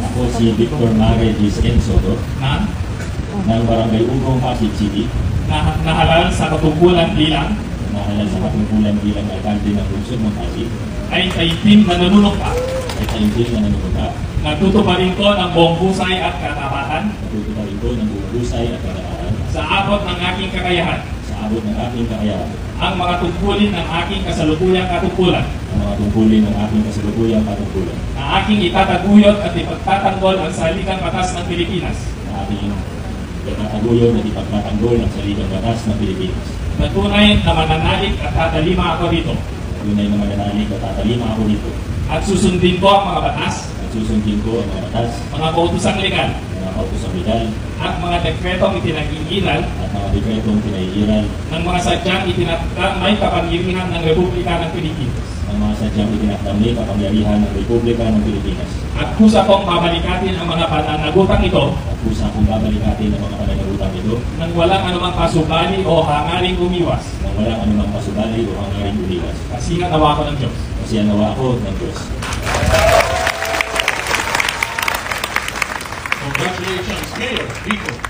Ako si Victor Mare Giskenso ng Barangay Ugong, Pasig City. Nahalal sa katungkulan bilang alkalde ng lungsod ng Pasig. ay taimtim na nanunukpa. Natutuparin ko ng buong husay at katapatan sa abot ng aking kakayahan. Ang mga tungkulin ng aking kasalukuyang katungkulan na aking itataguyod at ipagtatanggol ang saligang batas ng Pilipinas. Na tunay na mananalig at tatalima ako dito. At susundin ko ang mga batas, mga kautosang legal, at mga dekretong itinag-iiral ng mga sadyang itinatang may kapangyarihan ng Republika ng Pilipinas. At kusa kong babalikatin ang mga pananagutang ito nang walang anumang pasubali o hangaring umiwas. Kasi nawa ko ng Diyos. Congratulations, Mayor Vico.